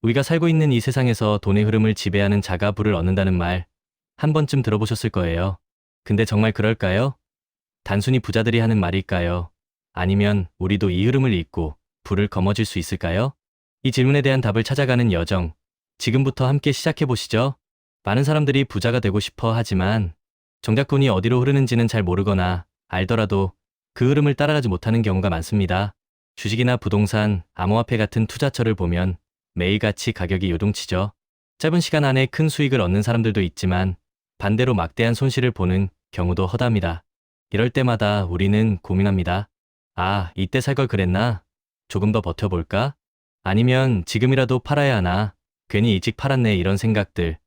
우리가 살고 있는 이 세상에서 돈의 흐름을 지배하는 자가 부를 얻는다는 말, 한 번쯤 들어보셨을 거예요. 근데 정말 그럴까요? 단순히 부자들이 하는 말일까요? 아니면 우리도 이 흐름을 읽고 부를 거머쥘 수 있을까요? 이 질문에 대한 답을 찾아가는 여정, 지금부터 함께 시작해 보시죠. 많은 사람들이 부자가 되고 싶어 하지만 정작 돈이 어디로 흐르는지는 잘 모르거나 알더라도 그 흐름을 따라가지 못하는 경우가 많습니다. 주식이나 부동산, 암호화폐 같은 투자처를 보면 매일같이 가격이 요동치죠. 짧은 시간 안에 큰 수익을 얻는 사람들도 있지만 반대로 막대한 손실을 보는 경우도 허다합니다. 이럴 때마다 우리는 고민합니다. 아, 이때 살 걸 그랬나? 조금 더 버텨볼까? 아니면 지금이라도 팔아야 하나? 괜히 일찍 팔았네, 이런 생각들.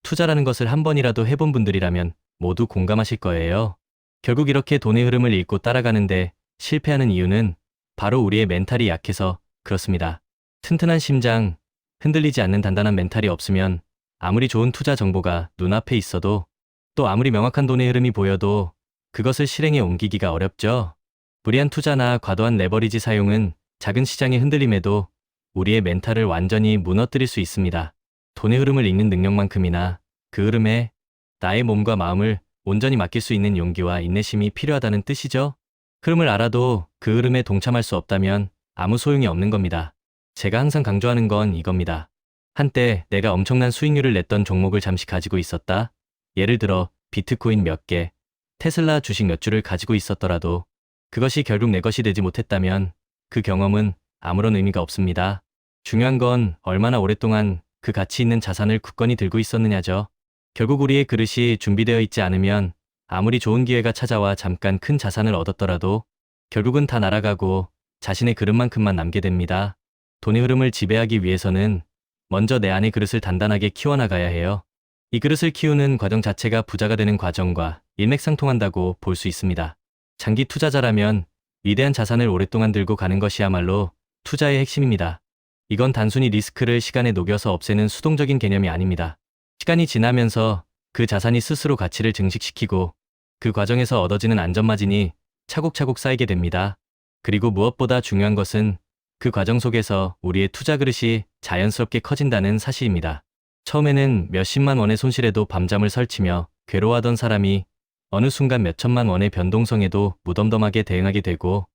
투자라는 것을 한 번이라도 해본 분들이라면 모두 공감하실 거예요. 결국 이렇게 돈의 흐름을 읽고 따라가는데 실패하는 이유는 바로 우리의 멘탈이 약해서 그렇습니다. 튼튼한 심장, 흔들리지 않는 단단한 멘탈이 없으면 아무리 좋은 투자 정보가 눈앞에 있어도, 또 아무리 명확한 돈의 흐름이 보여도 그것을 실행에 옮기기가 어렵죠. 무리한 투자나 과도한 레버리지 사용은 작은 시장의 흔들림에도 우리의 멘탈을 완전히 무너뜨릴 수 있습니다. 돈의 흐름을 읽는 능력만큼이나 그 흐름에 나의 몸과 마음을 온전히 맡길 수 있는 용기와 인내심이 필요하다는 뜻이죠. 흐름을 알아도 그 흐름에 동참할 수 없다면 아무 소용이 없는 겁니다. 제가 항상 강조하는 건 이겁니다. 한때 내가 엄청난 수익률을 냈던 종목을 잠시 가지고 있었다. 예를 들어 비트코인 몇 개, 테슬라 주식 몇 주를 가지고 있었더라도 그것이 결국 내 것이 되지 못했다면 그 경험은 아무런 의미가 없습니다. 중요한 건 얼마나 오랫동안 그 가치 있는 자산을 굳건히 들고 있었느냐죠. 결국 우리의 그릇이 준비되어 있지 않으면 아무리 좋은 기회가 찾아와 잠깐 큰 자산을 얻었더라도 결국은 다 날아가고 자신의 그릇만큼만 남게 됩니다. 돈의 흐름을 지배하기 위해서는 먼저 내 안의 그릇을 단단하게 키워나가야 해요. 이 그릇을 키우는 과정 자체가 부자가 되는 과정과 일맥상통한다고 볼 수 있습니다. 장기 투자자라면 위대한 자산을 오랫동안 들고 가는 것이야말로 투자의 핵심입니다. 이건 단순히 리스크를 시간에 녹여서 없애는 수동적인 개념이 아닙니다. 시간이 지나면서 그 자산이 스스로 가치를 증식시키고 그 과정에서 얻어지는 안전마진이 차곡차곡 쌓이게 됩니다. 그리고 무엇보다 중요한 것은 그 과정 속에서 우리의 투자 그릇이 자연스럽게 커진다는 사실입니다. 처음에는 몇십만 원의 손실에도 밤잠을 설치며 괴로워하던 사람이 어느 순간 몇천만 원의 변동성에도 무덤덤하게 대응하게 되고,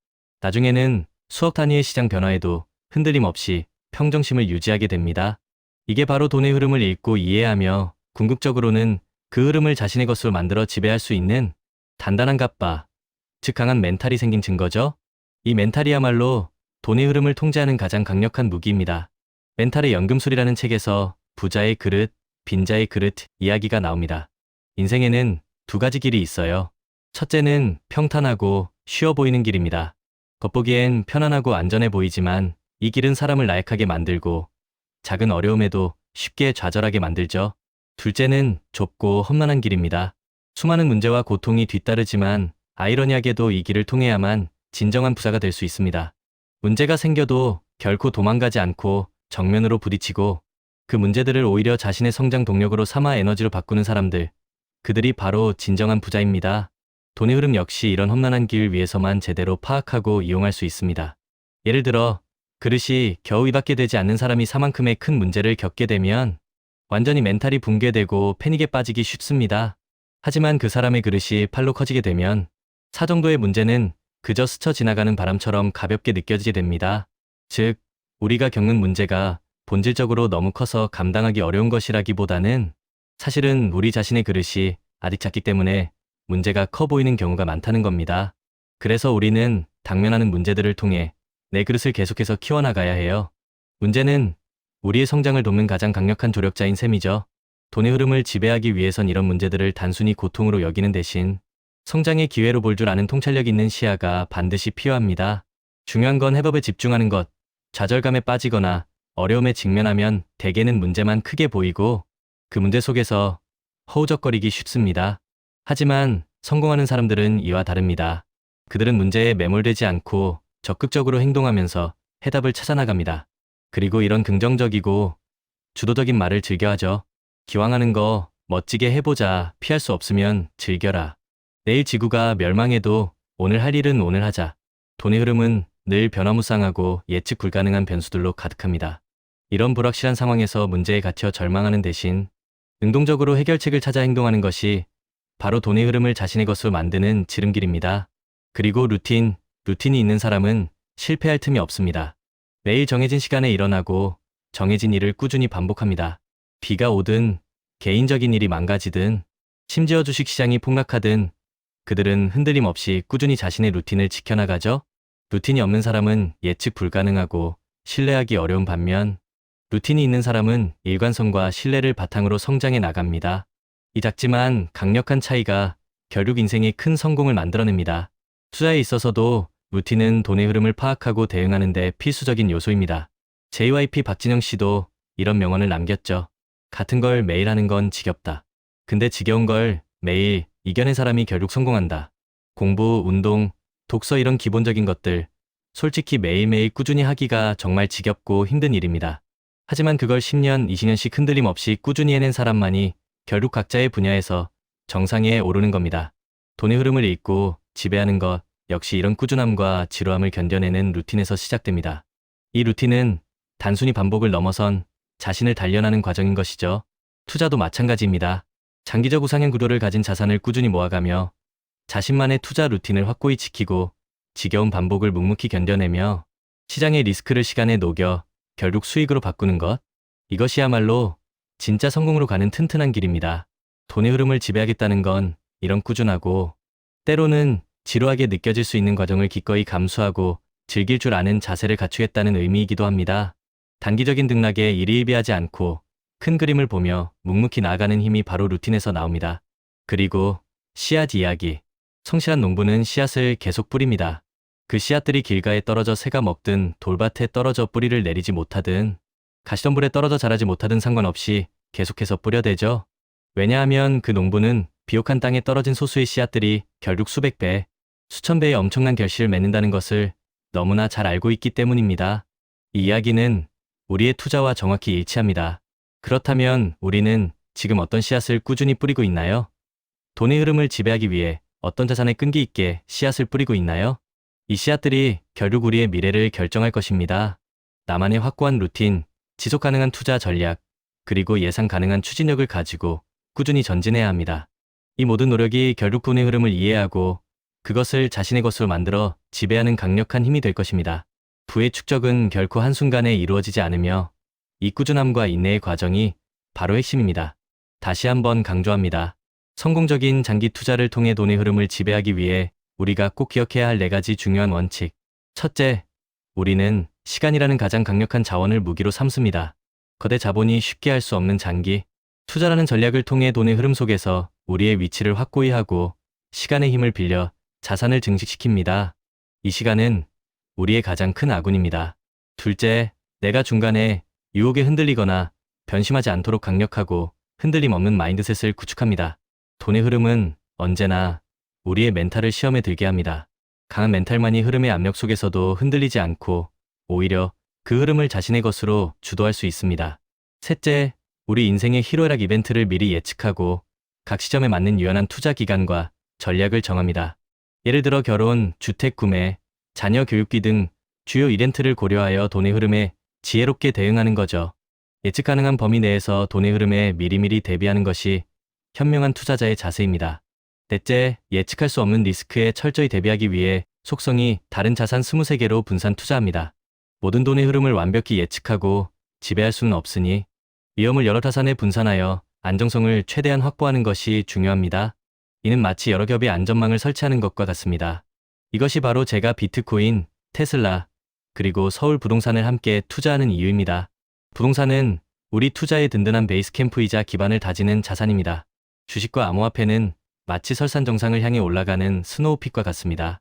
나중에는 수억 단위의 시장 변화에도 흔들림 없이 평정심을 유지하게 됩니다. 이게 바로 돈의 흐름을 읽고 이해하며 궁극적으로는 그 흐름을 자신의 것으로 만들어 지배할 수 있는 단단한 갑바, 즉 강한 멘탈이 생긴 증거죠. 이 멘탈이야말로 돈의 흐름을 통제하는 가장 강력한 무기입니다. 멘탈의 연금술이라는 책에서 부자의 그릇, 빈자의 그릇 이야기가 나옵니다. 인생에는 두 가지 길이 있어요. 첫째는 평탄하고 쉬워 보이는 길입니다. 겉보기엔 편안하고 안전해 보이지만 이 길은 사람을 나약하게 만들고 작은 어려움에도 쉽게 좌절하게 만들죠. 둘째는 좁고 험난한 길입니다. 수많은 문제와 고통이 뒤따르지만 아이러니하게도 이 길을 통해야만 진정한 부자가 될 수 있습니다. 문제가 생겨도 결코 도망가지 않고 정면으로 부딪히고 그 문제들을 오히려 자신의 성장 동력으로 삼아 에너지로 바꾸는 사람들, 그들이 바로 진정한 부자입니다. 돈의 흐름 역시 이런 험난한 길 위에서만 제대로 파악하고 이용할 수 있습니다. 예를 들어 그릇이 겨우 이밖에 되지 않는 사람이 사만큼의 큰 문제를 겪게 되면 완전히 멘탈이 붕괴되고 패닉에 빠지기 쉽습니다. 하지만 그 사람의 그릇이 팔로 커지게 되면 사 정도의 문제는 그저 스쳐 지나가는 바람처럼 가볍게 느껴지게 됩니다. 즉, 우리가 겪는 문제가 본질적으로 너무 커서 감당하기 어려운 것이라기보다는 사실은 우리 자신의 그릇이 아직 작기 때문에 문제가 커 보이는 경우가 많다는 겁니다. 그래서 우리는 당면하는 문제들을 통해 내 그릇을 계속해서 키워나가야 해요. 문제는 우리의 성장을 돕는 가장 강력한 조력자인 셈이죠. 돈의 흐름을 지배하기 위해선 이런 문제들을 단순히 고통으로 여기는 대신 성장의 기회로 볼 줄 아는 통찰력 있는 시야가 반드시 필요합니다. 중요한 건 해법에 집중하는 것. 좌절감에 빠지거나 어려움에 직면하면 대개는 문제만 크게 보이고 그 문제 속에서 허우적거리기 쉽습니다. 하지만 성공하는 사람들은 이와 다릅니다. 그들은 문제에 매몰되지 않고 적극적으로 행동하면서 해답을 찾아나갑니다. 그리고 이런 긍정적이고 주도적인 말을 즐겨하죠. 기왕 하는 거 멋지게 해보자. 피할 수 없으면 즐겨라. 내일 지구가 멸망해도 오늘 할 일은 오늘 하자. 돈의 흐름은 늘 변화무쌍하고 예측 불가능한 변수들로 가득합니다. 이런 불확실한 상황에서 문제에 갇혀 절망하는 대신 능동적으로 해결책을 찾아 행동하는 것이 바로 돈의 흐름을 자신의 것으로 만드는 지름길입니다. 그리고 루틴이 있는 사람은 실패할 틈이 없습니다. 매일 정해진 시간에 일어나고 정해진 일을 꾸준히 반복합니다. 비가 오든 개인적인 일이 망가지든 심지어 주식시장이 폭락하든 그들은 흔들림 없이 꾸준히 자신의 루틴을 지켜나가죠. 루틴이 없는 사람은 예측 불가능하고 신뢰하기 어려운 반면 루틴이 있는 사람은 일관성과 신뢰를 바탕으로 성장해 나갑니다. 이 작지만 강력한 차이가 결국 인생의 큰 성공을 만들어냅니다. 투자에 있어서도 루틴은 돈의 흐름을 파악하고 대응하는 데 필수적인 요소입니다. JYP 박진영 씨도 이런 명언을 남겼죠. 같은 걸 매일 하는 건 지겹다. 근데 지겨운 걸 매일 이겨낸 사람이 결국 성공한다. 공부, 운동, 독서 이런 기본적인 것들, 솔직히 매일매일 꾸준히 하기가 정말 지겹고 힘든 일입니다. 하지만 그걸 10년, 20년씩 흔들림 없이 꾸준히 해낸 사람만이 결국 각자의 분야에서 정상에 오르는 겁니다. 돈의 흐름을 읽고 지배하는 것 역시 이런 꾸준함과 지루함을 견뎌내는 루틴에서 시작됩니다. 이 루틴은 단순히 반복을 넘어선 자신을 단련하는 과정인 것이죠. 투자도 마찬가지입니다. 장기적 우상향 구도를 가진 자산을 꾸준히 모아가며 자신만의 투자 루틴을 확고히 지키고 지겨운 반복을 묵묵히 견뎌내며 시장의 리스크를 시간에 녹여 결국 수익으로 바꾸는 것. 이것이야말로 진짜 성공으로 가는 튼튼한 길입니다. 돈의 흐름을 지배하겠다는 건 이런 꾸준하고 때로는 지루하게 느껴질 수 있는 과정을 기꺼이 감수하고 즐길 줄 아는 자세를 갖추겠다는 의미이기도 합니다. 단기적인 등락에 일희일비하지 않고 큰 그림을 보며 묵묵히 나아가는 힘이 바로 루틴에서 나옵니다. 그리고 씨앗 이야기. 성실한 농부는 씨앗을 계속 뿌립니다. 그 씨앗들이 길가에 떨어져 새가 먹든 돌밭에 떨어져 뿌리를 내리지 못하든 가시덤불에 떨어져 자라지 못하든 상관없이 계속해서 뿌려대죠. 왜냐하면 그 농부는 비옥한 땅에 떨어진 소수의 씨앗들이 결국 수백 배, 수천 배의 엄청난 결실을 맺는다는 것을 너무나 잘 알고 있기 때문입니다. 이 이야기는 우리의 투자와 정확히 일치합니다. 그렇다면 우리는 지금 어떤 씨앗을 꾸준히 뿌리고 있나요? 돈의 흐름을 지배하기 위해 어떤 자산에 끈기 있게 씨앗을 뿌리고 있나요? 이 씨앗들이 결국 우리의 미래를 결정할 것입니다. 나만의 확고한 루틴, 지속 가능한 투자 전략, 그리고 예상 가능한 추진력을 가지고 꾸준히 전진해야 합니다. 이 모든 노력이 결국 돈의 흐름을 이해하고 그것을 자신의 것으로 만들어 지배하는 강력한 힘이 될 것입니다. 부의 축적은 결코 한순간에 이루어지지 않으며 이 꾸준함과 인내의 과정이 바로 핵심입니다. 다시 한번 강조합니다. 성공적인 장기 투자를 통해 돈의 흐름을 지배하기 위해 우리가 꼭 기억해야 할 4가지 중요한 원칙. 첫째, 우리는 시간이라는 가장 강력한 자원을 무기로 삼습니다. 거대 자본이 쉽게 할 수 없는 장기 투자라는 전략을 통해 돈의 흐름 속에서 우리의 위치를 확고히 하고 시간의 힘을 빌려 자산을 증식시킵니다. 이 시간은 우리의 가장 큰 아군입니다. 둘째, 내가 중간에 유혹에 흔들리거나 변심하지 않도록 강력하고 흔들림 없는 마인드셋을 구축합니다. 돈의 흐름은 언제나 우리의 멘탈을 시험에 들게 합니다. 강한 멘탈만이 흐름의 압력 속에서도 흔들리지 않고 오히려 그 흐름을 자신의 것으로 주도할 수 있습니다. 셋째, 우리 인생의 희로애락 이벤트를 미리 예측하고 각 시점에 맞는 유연한 투자 기간과 전략을 정합니다. 예를 들어 결혼, 주택 구매, 자녀 교육비 등 주요 이벤트를 고려하여 돈의 흐름에 지혜롭게 대응하는 거죠. 예측 가능한 범위 내에서 돈의 흐름에 미리미리 대비하는 것이 현명한 투자자의 자세입니다. 넷째, 예측할 수 없는 리스크에 철저히 대비하기 위해 속성이 다른 자산 23개로 분산 투자합니다. 모든 돈의 흐름을 완벽히 예측하고 지배할 수는 없으니 위험을 여러 자산에 분산하여 안정성을 최대한 확보하는 것이 중요합니다. 이는 마치 여러 겹의 안전망을 설치하는 것과 같습니다. 이것이 바로 제가 비트코인, 테슬라, 그리고 서울 부동산을 함께 투자하는 이유입니다. 부동산은 우리 투자의 든든한 베이스 캠프이자 기반을 다지는 자산입니다. 주식과 암호화폐는 마치 설산 정상을 향해 올라가는 스노우픽과 같습니다.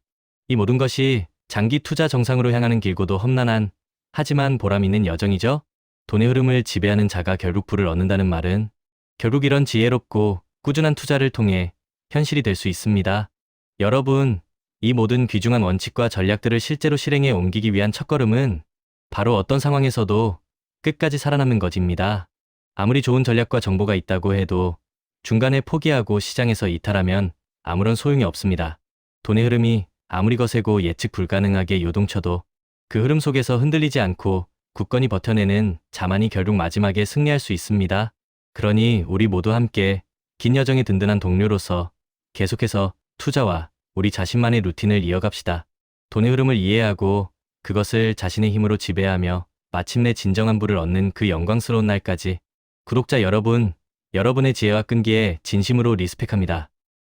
이 모든 것이 장기 투자 정상으로 향하는 길고도 험난한 하지만 보람 있는 여정이죠. 돈의 흐름을 지배하는 자가 결국 부를 얻는다는 말은 결국 이런 지혜롭고 꾸준한 투자를 통해 현실이 될 수 있습니다. 여러분, 이 모든 귀중한 원칙과 전략들을 실제로 실행에 옮기기 위한 첫걸음은 바로 어떤 상황에서도 끝까지 살아남는 것입니다. 아무리 좋은 전략과 정보가 있다고 해도 중간에 포기하고 시장에서 이탈하면 아무런 소용이 없습니다. 돈의 흐름이 아무리 거세고 예측 불가능하게 요동쳐도 그 흐름 속에서 흔들리지 않고 굳건히 버텨내는 자만이 결국 마지막에 승리할 수 있습니다. 그러니 우리 모두 함께 긴 여정의 든든한 동료로서 계속해서 투자와 우리 자신만의 루틴을 이어갑시다. 돈의 흐름을 이해하고 그것을 자신의 힘으로 지배하며 마침내 진정한 부를 얻는 그 영광스러운 날까지. 구독자 여러분, 여러분의 지혜와 끈기에 진심으로 리스펙합니다.